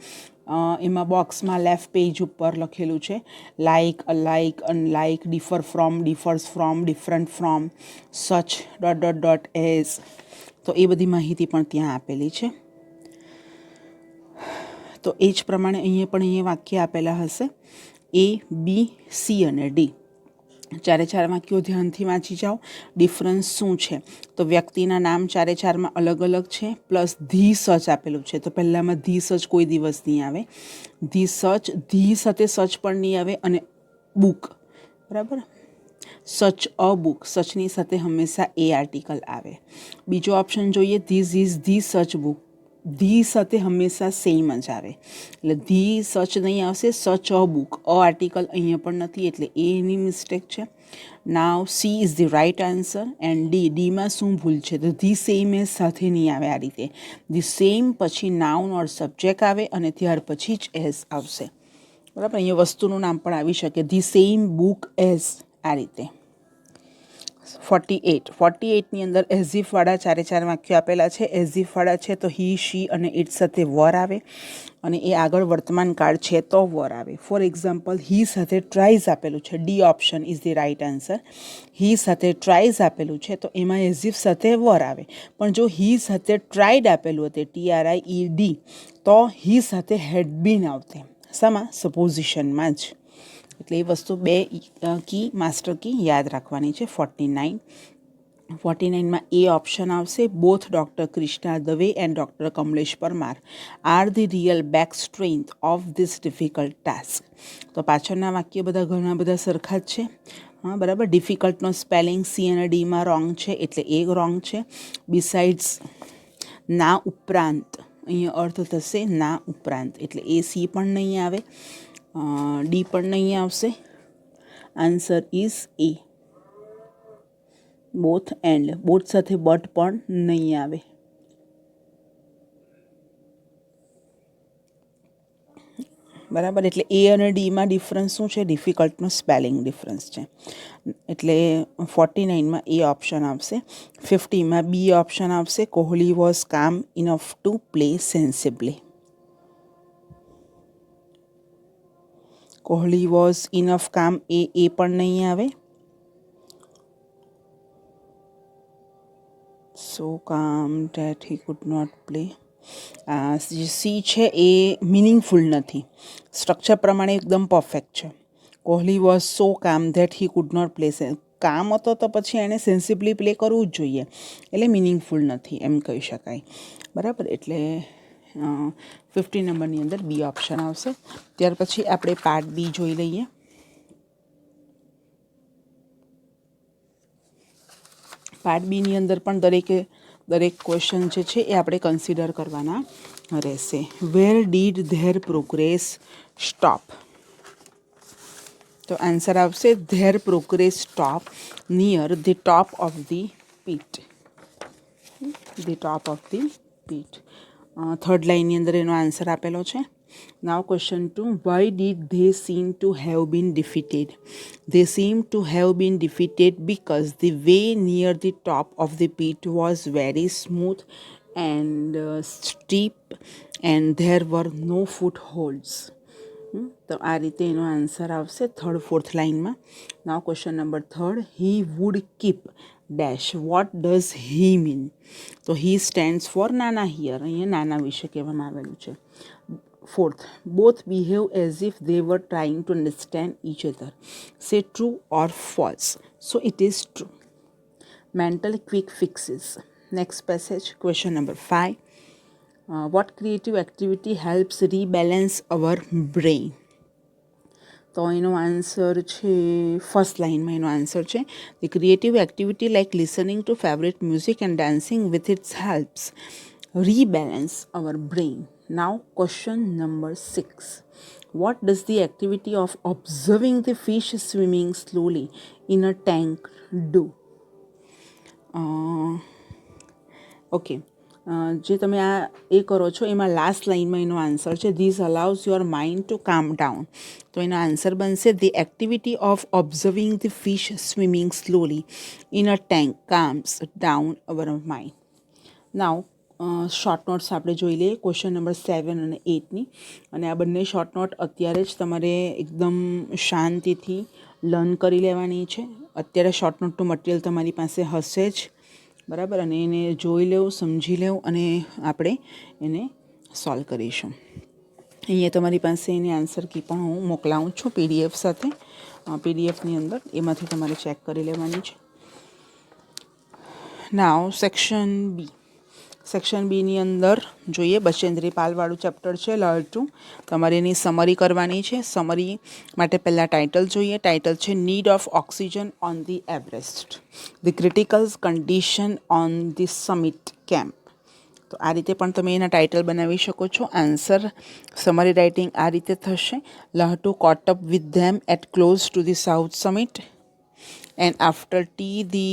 એમાં બોક્સમાં લેફ્ટ પેજ ઉપર લખેલું છે like, alike, unlike, differ from, differs from, different from, such dot dot dot as. તો એ બધી માહિતી પણ ત્યાં આપેલી છે. તો એ જ પ્રમાણે અહીંયા વાક્ય આપેલા હશે એ, બી, સી અને ડી. 4 વાક્યો ધ્યાનથી વાંચી જાઓ. ડિફરન્સ શું છે? તો વ્યક્તિના નામ 4માં અલગ અલગ છે, પ્લસ ધી સચ આપેલું છે. તો પહેલાંમાં ધી સચ કોઈ દિવસ નહીં આવે. ધી સચ, ધી સાથે સચ પણ નહીં આવે. અને બુક, બરાબર, સચ અ બુક, સચની સાથે હંમેશા એ આર્ટિકલ આવે. બીજો ઓપ્શન જોઈએ, this is the such book. The સાથે હંમેશા સેમ જ આવે. એટલે ધી સચ નહીં આવશે, સચ અ બુક. અ આર્ટિકલ અહીંયા પણ નથી એટલે એની મિસ્ટેક છે. Now C is the right answer. And ડીમાં શું ભૂલ છે? તો ધી સેમ એઝ સાથે નહીં આવે આ રીતે. ધી સેમ પછી નાઉન ઓર સબ્જેક્ટ આવે અને ત્યાર પછી જ એઝ આવશે, બરાબર. અહીંયા વસ્તુનું નામ પણ આવી શકે, ધી સેમ બુક એઝ, આ રીતે. 48ની અંદર એઝિફવાળા 4 વાક્યો આપેલા છે. એઝિફવાળા છે તો હી, શી અને ઇટ સાથે વર આવે અને એ આગળ વર્તમાન કાળ છે તો વર આવે. ફોર એક્ઝામ્પલ, હી સાથે ટ્રાઇઝ આપેલું છે. D option is the right answer. He સાથે ટ્રાઇઝ આપેલું છે તો એમાં એઝિફ સાથે વર આવે. પણ જો હી સાથે ટ્રાઇડ આપેલું હતું, TRIED, તો હી સાથે હેડ બીન આવતે. શામાં? સપોઝિશનમાં જ. એટલે એ વસ્તુ 2 કી, માસ્ટર કી યાદ રાખવાની છે. 49માં એ ઓપ્શન આવશે. Both doctor Krishna Dave and doctor Kamlesh Parmar are the real back strength of this difficult task. તો પાછળના વાક્ય બધા ઘણા બધા સરખા જ છે. હા, બરાબર. ડિફિકલ્ટનો સ્પેલિંગ સી અને ડીમાં રોંગ છે એટલે એ રોંગ છે. બિસાઇડ્સ, ના ઉપરાંત, અહીંયા અર્થ થશે ના ઉપરાંત એટલે એ સી પણ નહીં આવે, ડી પણ નહીં આવશે. Answer is A. Both and, both સાથે બટ પણ નહીં આવે. બરાબર. એટલે એ અને ડીમાં ડિફરન્સ શું છે? ડિફિકલ્ટનો સ્પેલિંગ ડિફરન્સ છે. એટલે 49માં એ ઓપ્શન આવશે. 50માં બી ઓપ્શન આવશે. Kohli was calm enough to play sensibly. Kohli was enough calm, એ પણ નહીં આવે. So calm that he could not play. જે સી છે એ મિનિંગફુલ નથી. સ્ટ્રક્ચર પ્રમાણે એકદમ પરફેક્ટ છે. Kohli was so calm that he could not play. કામ હતો તો પછી એણે સેન્સિબલી પ્લે કરવું જ જોઈએ એટલે મિનિંગફુલ નથી એમ કહી શકાય, બરાબર. એટલે 50 નંબરની અંદર બી ઓપ્શન આવશે. ત્યાર પછી આપણે પાર્ટ બી જોઈ લઈએ. પાર્ટ બીની અંદર પણ દરેક ક્વેશ્ચન જે છે એ આપણે કન્સિડર કરવાના રહેશે. Where did their progress stop? તો આન્સર આવશે their progress stop near the top of the pit. The top of the pit. Third લાઇનની અંદર એનો આન્સર આપેલો છે. Now question 2. Why did they seem to have been defeated? They seem to have been defeated because the way near the top of the pit was very smooth and steep and there were no footholds. તો આ રીતે એનો answer આવશે third fourth લાઇનમાં. Now question number third. He would keep dash. What does he mean? તો he stands for nana here. અહીંયા નાના વિશે કહેવામાં આવેલું છે. Fourth, both behave as if they were trying to understand each other. Say true or false. So it is true. Mental quick fixes. Next passage, question number 5. What creative activity helps rebalance our brain? તો એનો answer છે first લાઇનમાં એનો answer છે the creative activity like listening to favourite music and dancing with it's helps rebalance our brain. Now question number 6. What does the activity of observing the fish swimming slowly in a tank do? Okay. જે તમે એ કરો છો એમાં last લાઇનમાં એનો answer છે this allows your mind to calm down. તો એનો આન્સર બનશે the activity of observing the fish swimming slowly in a tank calms down our mind. Now short notes આપણે જોઈ લઈએ ક્વેશ્ચન નંબર 7 અને 8ની. અને આ બંને શોર્ટ નોટ અત્યારે જ તમારે એકદમ શાંતિથી લર્ન કરી લેવાની છે. અત્યારે શોર્ટ નોટનું મટીરિયલ તમારી પાસે હશે જ, બરાબર. અને એને જોઈ લેવું, સમજી લેવું અને આપણે એને સોલ્વ કરીશું. અહીંયા તમારી પાસે એની આન્સર કી પણ હું મોકલાવું છું પીડીએફ સાથે. પીડીએફની અંદર એમાંથી તમારે ચેક કરી લેવાની છે. નાવ સેક્શન બી. સેક્શન બીની અંદર જોઈએ બચેન્દ્રી પાલવાળું ચેપ્ટર છે લર્ન ટુ. તમારે એની સમરી કરવાની છે. સમરી માટે પહેલાં ટાઇટલ જોઈએ. ટાઇટલ છે need of oxygen on the Everest, the critical condition on the summit camp. તો આ રીતે પણ તમે એના ટાઇટલ બનાવી શકો છો. આન્સર સમરી રાઇટિંગ આ રીતે થશે learn to caught up with them at close to the south summit. And after tea, the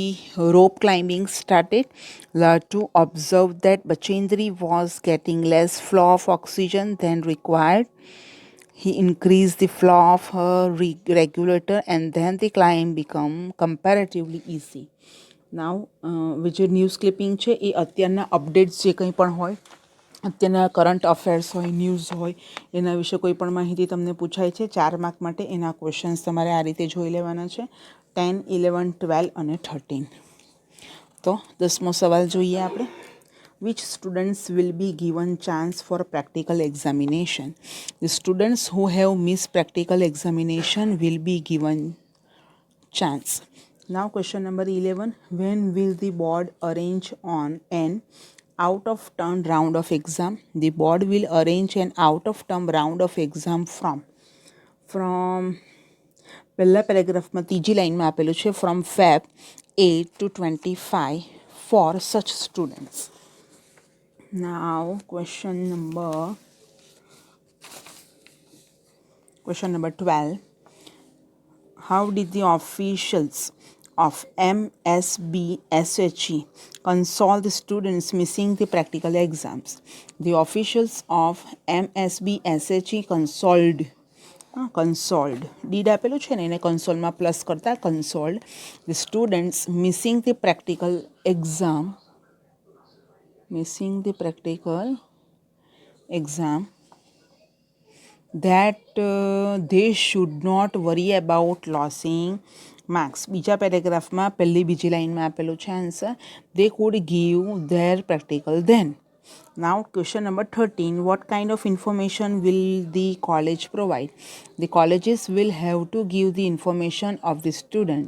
rope climbing started. Learned to observe that Bachendri was getting less flow of oxygen than required. He increased the flow of her regulator and then the climb became comparatively easy. Now, જે news clipping છે એ અત્યારના updates જે કંઈ પણ હોય, અત્યારના current affairs હોય, news હોય, એના વિશે કોઈ પણ માહિતી તમને પૂછાય છે 4 માર્ક માટે, એના ક્વેશ્ચન્સ તમારે આ રીતે જોઈ લેવાના છે 10, 11, 12 અને 13. તો 10મો સવાલ જોઈએ આપણે. Which students will be given chance for practical examination? The students who have missed practical examination will be given chance. Now question number 11. When will the board arrange on an out-of-term round of exam? The board will arrange an out-of-term round of exam from પહેલા પેરેગ્રાફમાં ત્રીજી લાઇનમાં આપેલું છે from Feb 8 to 25 for such students. Now question number 12. How did the officials of MSB-SHE console the students missing the practical exams? The officials of MSB-SHE consoled did આપેલું છે ને એને કન્સોલમાં પ્લસ કરતા consoled the students missing the practical exam that they should not worry about losing marks. બીજા પેરેગ્રાફમાં પહેલી બીજી લાઇનમાં આપેલું છે answer they could give their practical then. Now question number 13. What kind of information will the college provide? The colleges will have to give the information of the student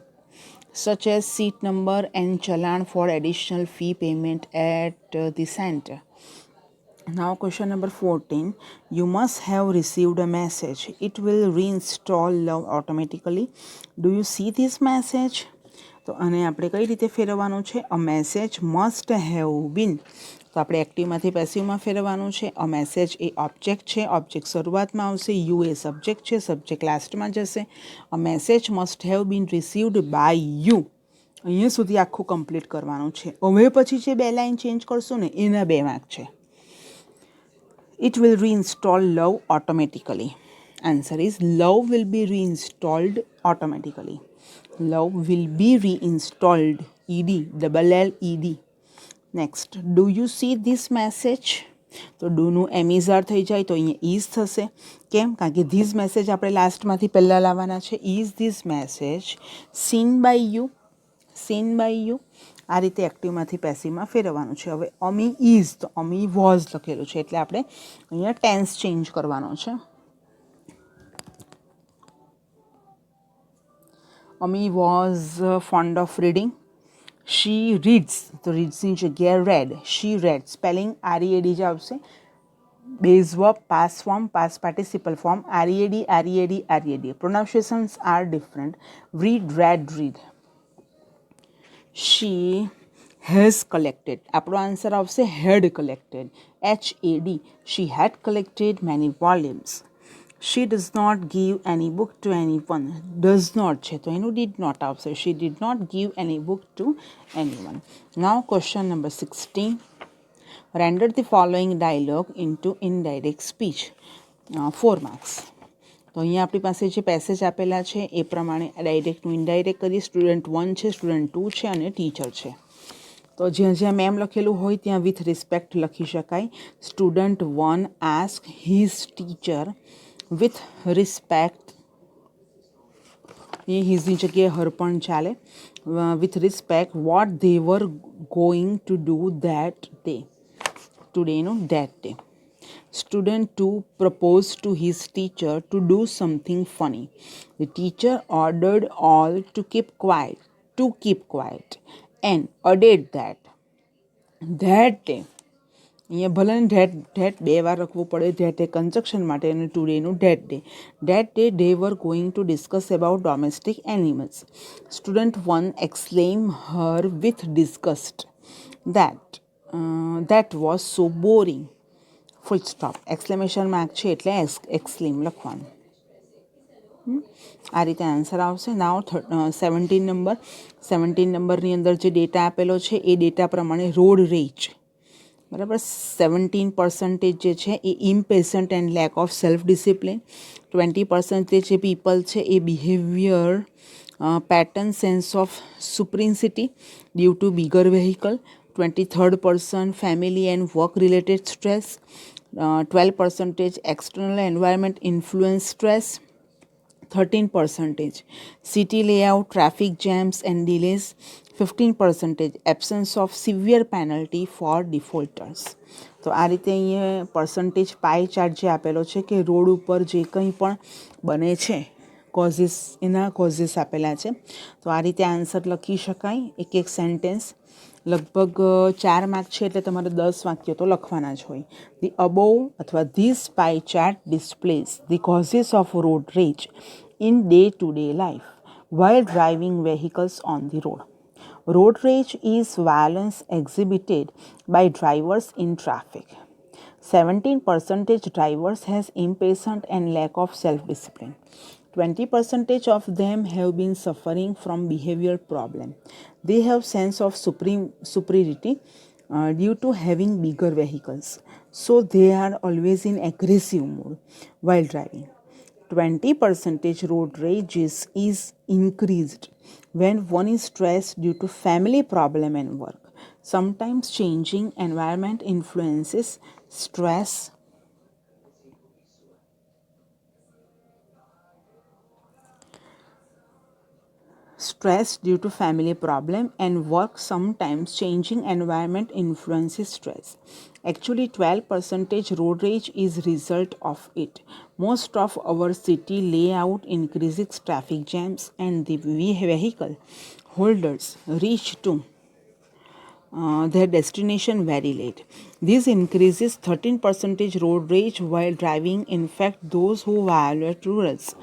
such as seat number and challan for additional fee payment at the center. Now question number 14. You must have received a message. It will reinstall love automatically. Do you see this message? તો આને આપણે કઈ રીતે ફેરવવાનું છે? A message must have been. તો આપણે એક્ટિવમાંથી પેસિવમાં ફેરવવાનું છે. અ મેસેજ એ ઓબ્જેક્ટ છે, ઓબ્જેક્ટ શરૂઆતમાં આવશે, યુ એ સબ્જેક્ટ છે, સબ્જેક્ટ લાસ્ટમાં જશે. A message must have been received by you. અહીંયા સુધી આખું કમ્પ્લીટ કરવાનું છે. હવે પછી જે બે લાઈન ચેન્જ કરશું ને એના બે માર્ક છે. It will reinstall love automatically. Answer is love will be reinstalled automatically. Love will be reinstalled. ED, double L E D. Next, do you see this message? તો ડુનું એમિઝાર થઈ જાય તો અહીંયા ઇઝ થશે. કેમ? કારણ કે ધીસ મેસેજ આપણે લાસ્ટમાંથી પહેલાં લાવવાના છે. Is this message seen by you? Seen by you. આ રીતે એક્ટિવમાંથી પેસિવમાં ફેરવવાનું છે. હવે અમી ઇઝ તો અમી વોઝ લખેલું છે એટલે આપણે અહીંયા ટેન્સ ચેન્જ કરવાનો છે. Ami was fond of reading. She reads તો રીડ્સની જગ્યાએ read. She read spelling READ જ આવશે. Base verb, past form, past participle form, READ. Pronunciations are different. Read, read, read. she has collected. આપણો આન્સર આવશે had collected. HAD. She had collected many volumes. She does not give any book to anyone. Does not છે તો એનું did not આવશે. She did not give any book to anyone. Now question number 16. Render the following dialogue into indirect speech. 4 marks. તો અહીંયા આપણી પાસે જે passage આપેલા છે એ પ્રમાણે ડાયરેક્ટનું ઇનડાયરેક્ટ કરી. સ્ટુડન્ટ 1 છે, સ્ટુડન્ટ 2 છે અને ટીચર છે. તો જ્યાં જ્યાં મેમ લખેલું હોય ત્યાં વિથ રિસ્પેક્ટ લખી શકાય. Student 1 ask his teacher with respect. એ હિઝની જગ્યાએ હર પણ ચાલે. With respect what they were going to do that day. ટુડેનું that day. Student 2 proposed to his teacher to do something funny. The teacher ordered all to keep quiet and added that day. અહીંયા ભલે that બે વાર લખવું પડે. That A construction માટે અને ટુડેનું that day they were going to discuss about domestic animals. Student 1 exclaimed her with disgust that was so boring. Full stop. Exclamation mark છે એટલે એક્સક્લેમ લખવાનું. આ રીતે આન્સર આવશે. નાવ 17 નંબર. 17 નંબરની અંદર જે ડેટા આપેલો છે એ ડેટા પ્રમાણે રોડ રેજ બરાબર 17% જે છે એ impatient and lack of self discipline. 20% જે પીપલ છે એ behaviour pattern sense of supremacy due to bigger vehicle. 23% family and work related stress. 12% external environment influence stress. 13% city layout, traffic jams and delays. 15% absence of severe penalty for defaulters. તો આ રીતે અહીંયા percentage પાઈ chart જે આપેલો છે કે road ઉપર જે કંઈ પણ બને છે કોઝિસ, એના કોઝિસ આપેલા છે. તો આ રીતે આન્સર લખી શકાય. એક સેન્ટેન્સ લગભગ 4 માર્ક છે એટલે તમારે 10 વાક્યો તો લખવાના જ હોય. ધી અબોવ અથવા this pi chart ડિસ્પ્લેઝ the causes off road રેજ in day to day life while driving vehicles on the road. Road rage is violence exhibited by drivers in traffic. 17% drivers has impatient and lack of self-discipline. 20% of them have been suffering from behavioral problem. They have sense of superiority due to having bigger vehicles. So they are always in aggressive mood while driving. 20% road rage is increased when one is stressed due to family problem and work. Sometimes changing environment influences stress. Stress due to family problem and work. Sometimes changing environment influences stress. Actually 12% road rage is result of it. Most of our city layout increases traffic jams and the vehicle holders reach to their destination very late. This increases 13% road rage while driving. In fact, those who violate rules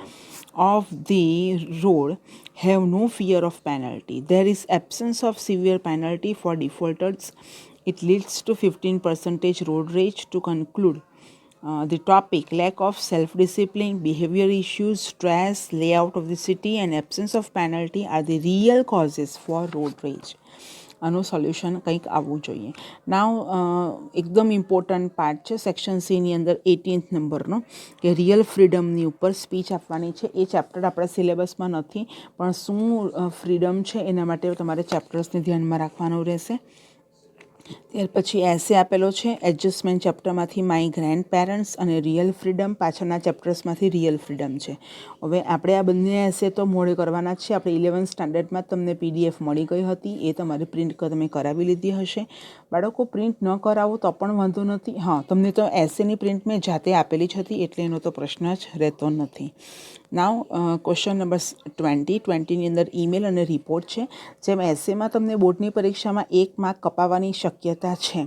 of the road have no fear of penalty. There is absence of severe penalty for defaulters. It leads to 15% road rage. To conclude, the topic lack of self discipline, behavior issues, stress, layout of the city, and absence of penalty are the real causes for road rage. આનું solution કંઈક આવવું જોઈએ. નાવ એકદમ important part છે section સીની અંદર 18th નંબરનો કે રિયલ ફ્રીડમની ઉપર સ્પીચ આપવાની છે. એ ચેપ્ટર આપણા સિલેબસમાં નથી, પણ શું ફ્રીડમ છે એના માટે તમારે ચેપ્ટર્સને ધ્યાનમાં રાખવાનું રહેશે. ત્યાર પછી એસે આપેલો છે એડજસ્ટમેન્ટ ચેપ્ટરમાંથી માય ગ્રેન્ડ પેરેન્ટ્સ અને રિયલ ફ્રીડમ, પાછળના ચેપ્ટર્સમાંથી રિયલ ફ્રીડમ છે. હવે આપણે આ બંને એસે તો મોડે કરવાના જ છે. આપણે 11th સ્ટાન્ડર્ડમાં તમને PDF મળી ગઈ હતી, એ તમારે પ્રિન્ટ તમે કરાવી લીધી હશે. બાળકો પ્રિન્ટ ન કરાવો તો પણ વાંધો નથી. હા, તમને તો એસેની પ્રિન્ટ મેં જાતે આપેલી જ હતી એટલે એનો તો પ્રશ્ન જ રહેતો નથી. નાવ ક્વેશ્ચન નંબર 20ની અંદર ઈમેલ અને રિપોર્ટ છે. જેમ એસેમાં તમને બોર્ડની પરીક્ષામાં 1 માર્ક કપાવવાની શક્યતા છે.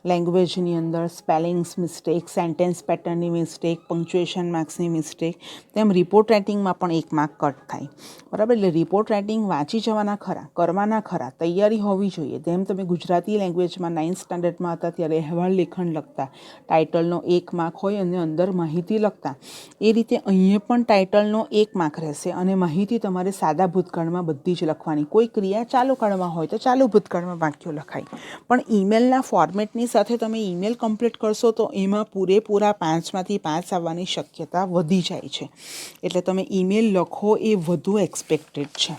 લેંગ્વેજની અંદર સ્પેલિંગ્સ મિસ્ટેક, સેન્ટેન્સ પેટર્નની મિસ્ટેક, પંક્ચ્યુએશન માર્ક્સની મિસ્ટેક, તેમ રિપોર્ટ રાઇટિંગમાં પણ 1 માર્ક કટ થાય. બરાબર, એટલે રિપોર્ટ રાઇટિંગ વાંચી જવાના ખરા, કરવાના ખરા, તૈયારી હોવી જોઈએ. જેમ તમે ગુજરાતી લેંગ્વેજમાં 9th સ્ટાન્ડર્ડમાં હતા ત્યારે અહેવાલ લેખન લખતા, ટાઇટલનો 1 માર્ક હોય અને અંદર માહિતી લખતા, એ રીતે અહીંયા પણ ટાઇટલનો 1 માર્ક રહેશે અને માહિતી તમારે સાદા ભૂતકાળમાં બધી જ લખવાની. કોઈ ક્રિયા ચાલુ કાળમાં હોય તો ચાલુ ભૂતકાળમાં વાક્યો લખાય, પણ ઈમેલના ફોર્મેટની સાથે તમે ઈમેલ કમ્પ્લીટ કરશો તો એમાં પૂરેપૂરા 5માંથી 5 આવવાની શક્યતા વધી જાય છે. એટલે તમે ઈમેલ લખો એ વધુ એક્સપેક્ટેડ છે.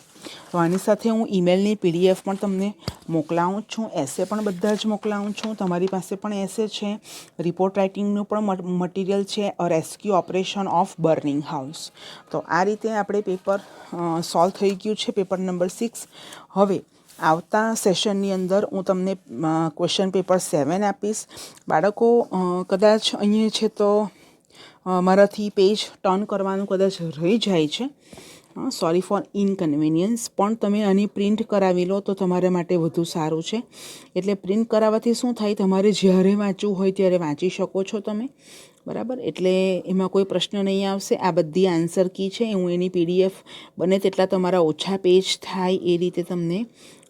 તો આની સાથે હું ઈમેલની PDF પણ તમને મોકલાવું છું, એસે પણ બધા જ મોકલાવું છું. તમારી પાસે પણ એસે છે, રિપોર્ટ રાઇટિંગનું પણ મટીરિયલ છે, rescue operation of burning house. તો આ રીતે આપણે પેપર સોલ્વ થઈ ગયું છે, પેપર નંબર 6. હવે આવતા સેશનની અંદર હું તમને ક્વેશ્ચન પેપર 7 આપીશ. બાળકો કદાચ અહીંયા છે તો મારાથી પેજ ટર્ન કરવાનું કદાચ રહી જાય છે, સોરી ફોર ઇનકન્વિનિયન્સ, પણ તમે આની પ્રિન્ટ કરાવી લો તો તમારા માટે વધુ સારું છે. એટલે પ્રિન્ટ કરાવવાથી શું થાય, તમારે જ્યારે વાંચવું હોય ત્યારે વાંચી શકો છો તમે. બરાબર, એટલે એમાં કોઈ પ્રશ્ન નહીં આવશે. આ બધી આન્સર કી છે, હું એની PDF બને તેટલા તમારા ઓછા પેજ થાય એ રીતે તમને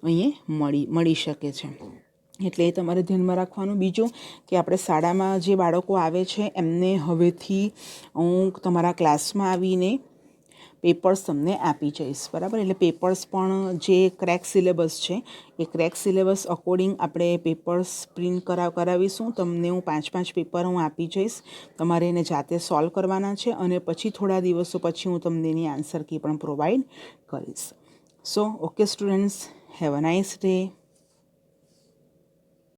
અહીંયા મળી શકે છે. એટલે એ તમારે ધ્યાનમાં રાખવાનું. બીજું કે આપણે શાળામાં જે બાળકો આવે છે એમને હવેથી હું તમારા ક્લાસમાં આવીને પેપર્સ તમને આપી જઈશ. બરાબર, એટલે પેપર્સ પણ જે ક્રેક સિલેબસ છે એ ક્રેક સિલેબસ અકોર્ડિંગ આપણે પેપર્સ પ્રિન્ટ કરાવીશું. તમને હું 5-5 પેપર હું આપી જઈશ, તમારે એને જાતે સોલ્વ કરવાના છે અને પછી થોડા દિવસો પછી હું તમને એની આન્સર કી પણ પ્રોવાઈડ કરીશ. So okay students, have a nice day.